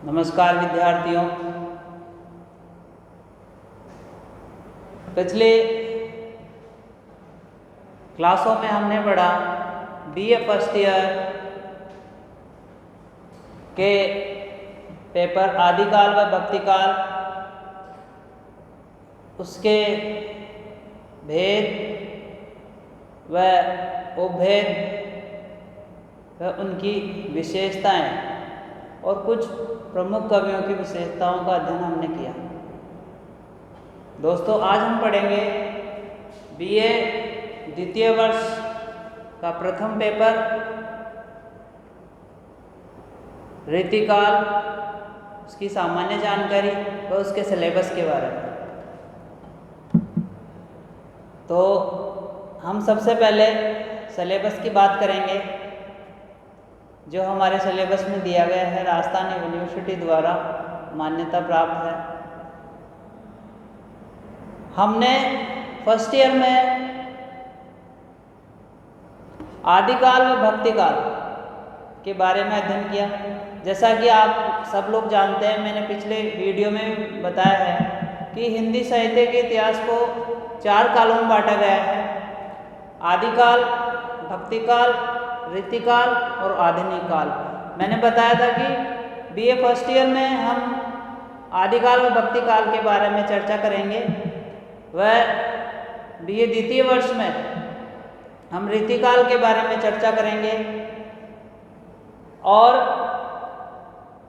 नमस्कार विद्यार्थियों। पिछले क्लासों में हमने पढ़ा बीए फर्स्ट ईयर के पेपर आदिकाल व भक्तिकाल, उसके भेद व उपभेद व उनकी विशेषताएं और कुछ प्रमुख कवियों की विशेषताओं का अध्ययन हमने किया। दोस्तों, आज हम पढ़ेंगे बीए द्वितीय वर्ष का प्रथम पेपर रीतिकाल, उसकी सामान्य जानकारी व उसके सिलेबस के बारे में। तो हम सबसे पहले सिलेबस की बात करेंगे, जो हमारे सिलेबस में दिया गया है, राजस्थान यूनिवर्सिटी द्वारा मान्यता प्राप्त है। हमने फर्स्ट ईयर में आदिकाल व भक्तिकाल के बारे में अध्ययन किया। जैसा कि आप सब लोग जानते हैं, मैंने पिछले वीडियो में बताया है कि हिंदी साहित्य के इतिहास को 4 कालों में बांटा गया है: आदिकाल, भक्तिकाल, रीतिकाल और आधुनिक काल। मैंने बताया था कि बीए फर्स्ट ईयर में हम आदिकाल व भक्तिकाल के बारे में चर्चा करेंगे, वह बीए द्वितीय वर्ष में हम रीतिकाल के बारे में चर्चा करेंगे, और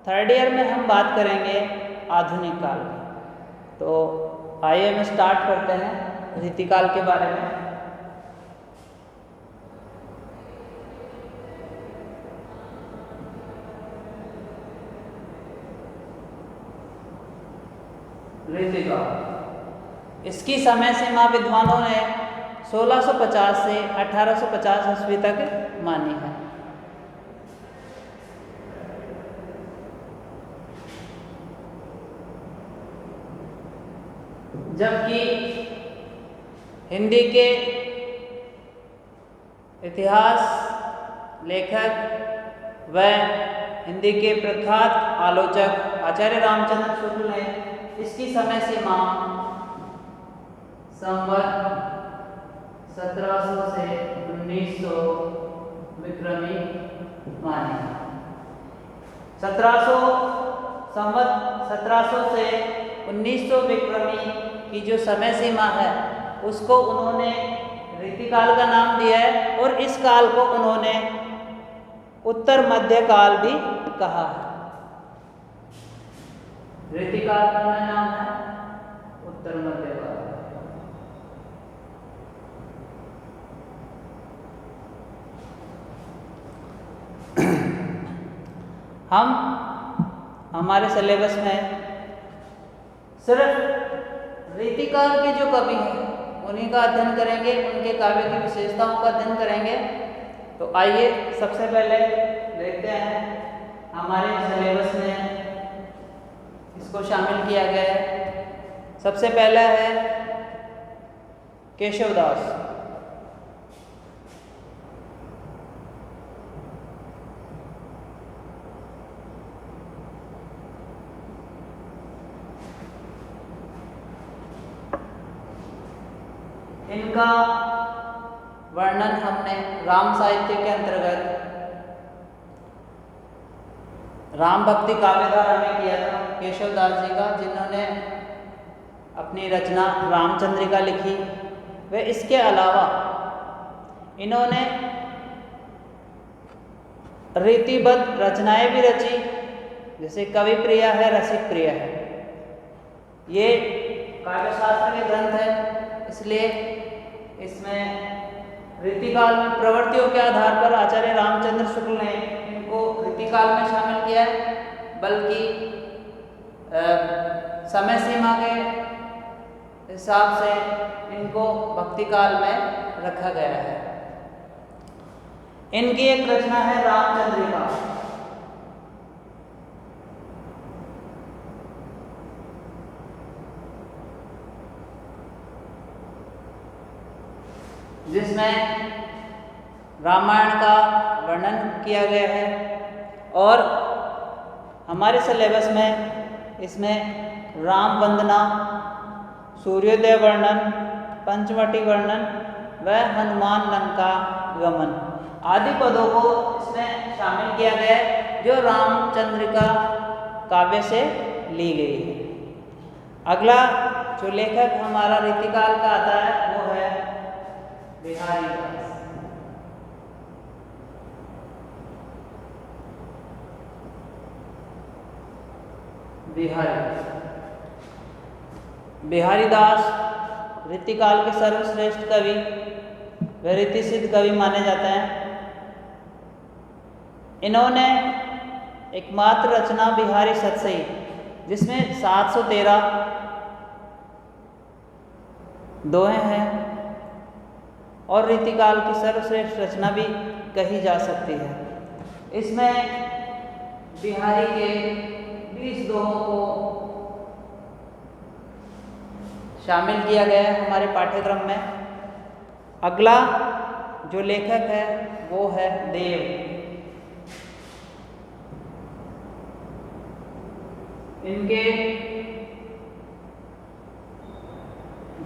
थर्ड ईयर में हम बात करेंगे आधुनिक काल की। तो आइए हम स्टार्ट करते हैं रीतिकाल के बारे में। रीतिकाल, इसकी समय सीमा विद्वानों ने 1650 से 1850 ईस्वी तक मानी है। जबकि हिंदी के इतिहास लेखक व हिंदी के प्रख्यात आलोचक आचार्य रामचंद्र शुक्ल ने इसकी समय सीमा संवत 1700 से 1900 विक्रमी मानी। 1700 से 1900 विक्रमी की जो समय सीमा है, उसको उन्होंने रीतिकाल का नाम दिया है, और इस काल को उन्होंने उत्तर मध्य काल भी कहा है। रीतिकाल का नाम है उत्तर मध्य काल। हम हमारे सिलेबस में सिर्फ रीतिकाल के जो कवि हैं उन्हीं का अध्ययन करेंगे, उनके काव्य की विशेषताओं का अध्ययन करेंगे। तो आइए सबसे पहले देखते हैं हमारे सिलेबस में इसको शामिल किया गया है। सबसे पहला है केशवदास। इनका वर्णन हमने राम साहित्य के अंतर्गत राम भक्ति काव्यधारा में किया था, केशवदास जी का, जिन्होंने अपनी रचना रामचंद्रिका लिखी। वे इसके अलावा इन्होंने रीतिबद्ध रचनाएं भी रची, जैसे कवि प्रिया है, रसिक प्रिया है। ये काव्यशास्त्र के ग्रंथ है, इसलिए इसमें रीतिकाल में प्रवृत्तियों के आधार पर आचार्य रामचंद्र शुक्ल ने इनको रीतिकाल में शामिल किया है, बल्कि समय सीमा के हिसाब से इनको भक्तिकाल में रखा गया है। इनकी एक रचना है रामचंद्रिका। जिसमें रामायण का वर्णन किया गया है और हमारे सिलेबस में इसमें राम वंदना, सूर्योदय वर्णन, पंचवटी वर्णन व हनुमान लंका गमन आदि पदों को इसमें शामिल किया गया है, जो रामचंद्रिका काव्य से ली गई है। अगला जो लेखक हमारा रीतिकाल का आता है वो है बिहारीदास। बिहारीदास रीतिकाल के सर्वश्रेष्ठ कवि व रीतिसिद्ध कवि माने जाते हैं। इन्होंने एकमात्र रचना बिहारी सतसई, जिसमें 713 दोहे हैं और रीतिकाल की सर्वश्रेष्ठ रचना भी कही जा सकती है। इसमें बिहारी के 20 दोहों को शामिल किया गया है हमारे पाठ्यक्रम में। अगला जो लेखक है वो है देव। इनके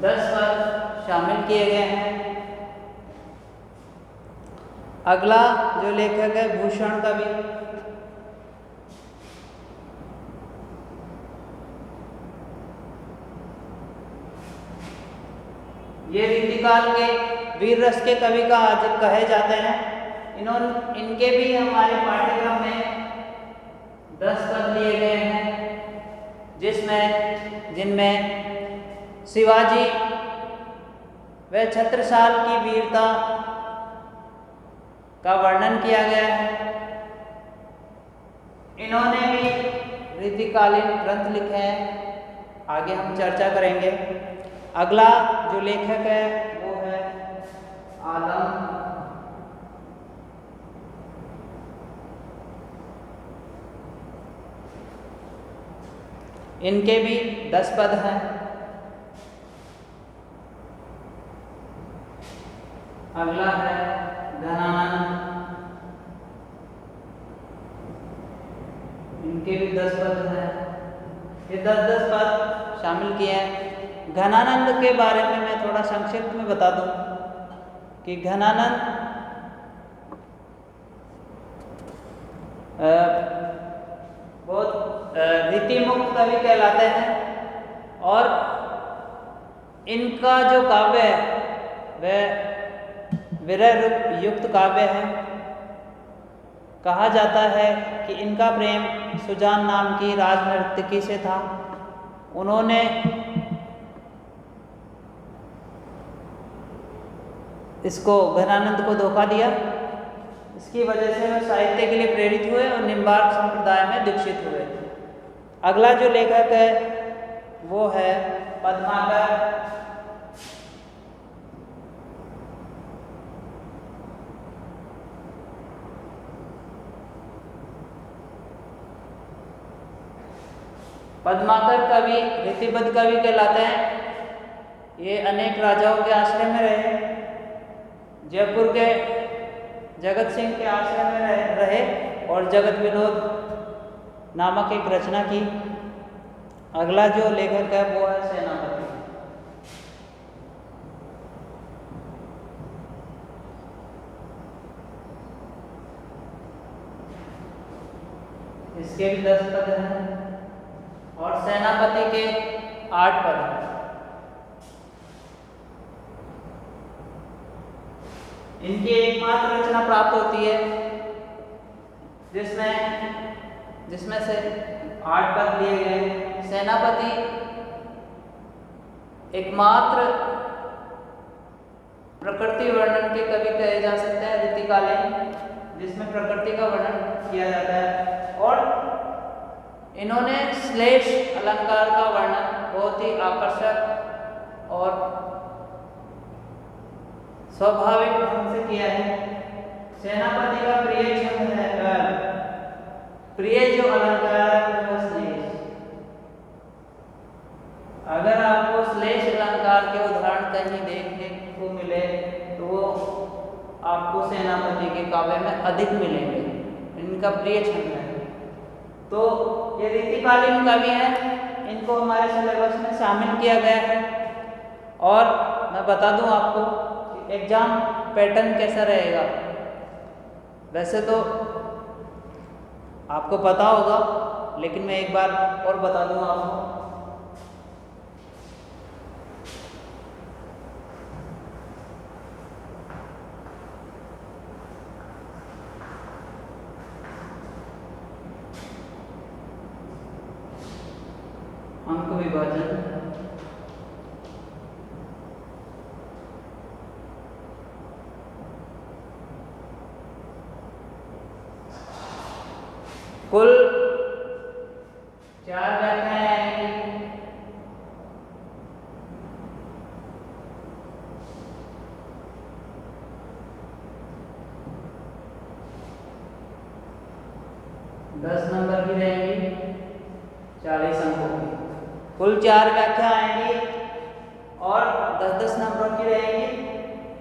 10 पद शामिल किए गए हैं। अगला जो लेखक है भूषण कवि। ये रीतिकाल के वीर रस के कवि कहे जाते हैं। इनके भी हमारे पाठ्यक्रम में 10 पद लिए गए हैं, जिनमें शिवाजी व छत्रसाल की वीरता का वर्णन किया गया है। इन्होंने भी रीतिकालीन ग्रंथ लिखे हैं, आगे हम चर्चा करेंगे। अगला जो लेखक है वो है आलम। इनके भी 10 पद हैं। अगला है घनानंद। इनके भी 10 पद हैं। ये 10-10 पद शामिल किए हैं। घनानंद के बारे में मैं थोड़ा संक्षिप्त में बता दूं कि घनानंद बहुत रीतिमुक्त कवि कहलाते हैं और इनका जो काव्य है वह विरह युक्त काव्य है। कहा जाता है कि इनका प्रेम सुजान नाम की राजनर्तकी से था। उन्होंने इसको घनानंद को धोखा दिया। इसकी वजह से वह साहित्य के लिए प्रेरित हुए और निम्बार्क संप्रदाय में दीक्षित हुए। अगला जो लेखक है वो है पद्माकर। पद्माकर कवि रीतिबद्ध कवि कहलाते हैं। ये अनेक राजाओं के आश्रय में रहे। जयपुर के जगत सिंह के आश्रय में रहे और जगत विनोद नामक एक रचना की। अगला जो लेखक है वो है सेनापति। इसके भी 10 पद हैं और सेनापति के 8 पद हैं। इनकी एकमात्र रचना प्राप्त होती है जिसमें से 8 पद लिए गए। सेनापति एकमात्र प्रकृति वर्णन के कवि कहे जा सकते हैं रीतिकालीन, जिसमें प्रकृति का वर्णन किया जाता है। और इन्होंने श्लेष अलंकार का वर्णन बहुत ही आकर्षक और स्वाभाविक ढंग से किया है। सेनापति का प्रिय छंद है प्रिय जो अलंकार है वो श्लेष। अगर आपको श्लेष अलंकार के उदाहरण कहीं देखने को मिले तो वो आपको सेनापति के काव्य में अधिक मिलेंगे। इनका प्रिय छंद है। तो ये रीतिकालीन कवि हैं, इनको हमारे सिलेबस में शामिल किया गया है। और मैं बता दूं आपको कि एग्ज़ाम पैटर्न कैसा रहेगा। वैसे तो आपको पता होगा, लेकिन मैं एक बार और बता दूं आपको। अंक विभाजन, कुल 4 व्याख्याएं आएंगी। दस नंबर की रहेंगी, 40 अंकों की। कुल 4 व्याख्या आएंगी और 10-10 नंबरों की रहेंगी,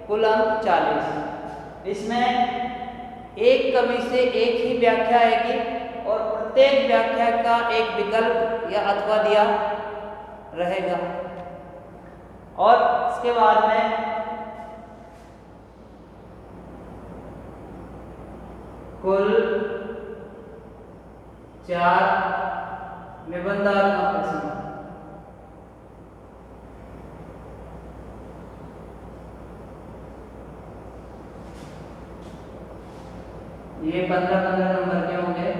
कुल अंक 40। इसमें एक कवि से एक ही व्याख्या आएगी और प्रत्येक व्याख्या का एक विकल्प या अथवा दिया रहेगा। और इसके बाद में कुल 4 निबंधात्मक प्रश्न। ये 15-15 नंबर के होंगे।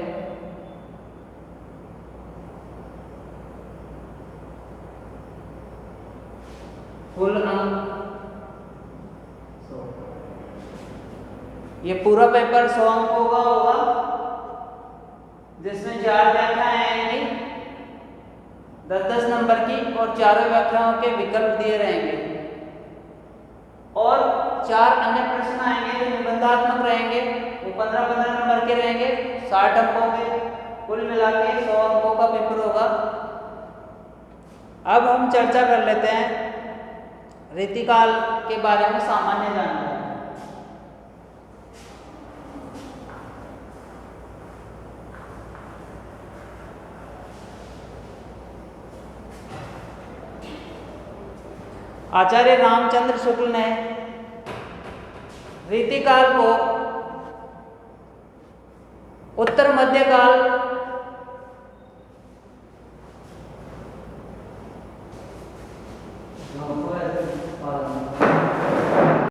कुल अंक 100। ये पूरा पेपर 100 अंकों का होगा, जिसमें 4 व्याख्याएं आएंगी 10-10 नंबर की और चारों व्याख्याओं के विकल्प दिए रहेंगे। और 4 अन्य प्रश्न आएंगे जो निबंधात्मक रहेंगे, वो 15-15 नंबर के रहेंगे, 60 अंकों के। कुल मिला के 100 अंकों का पेपर होगा। अब हम चर्चा कर लेते हैं रीतिकाल के बारे में सामान्य जानकारी। आचार्य रामचंद्र शुक्ल ने रीतिकाल को उत्तर मध्यकाल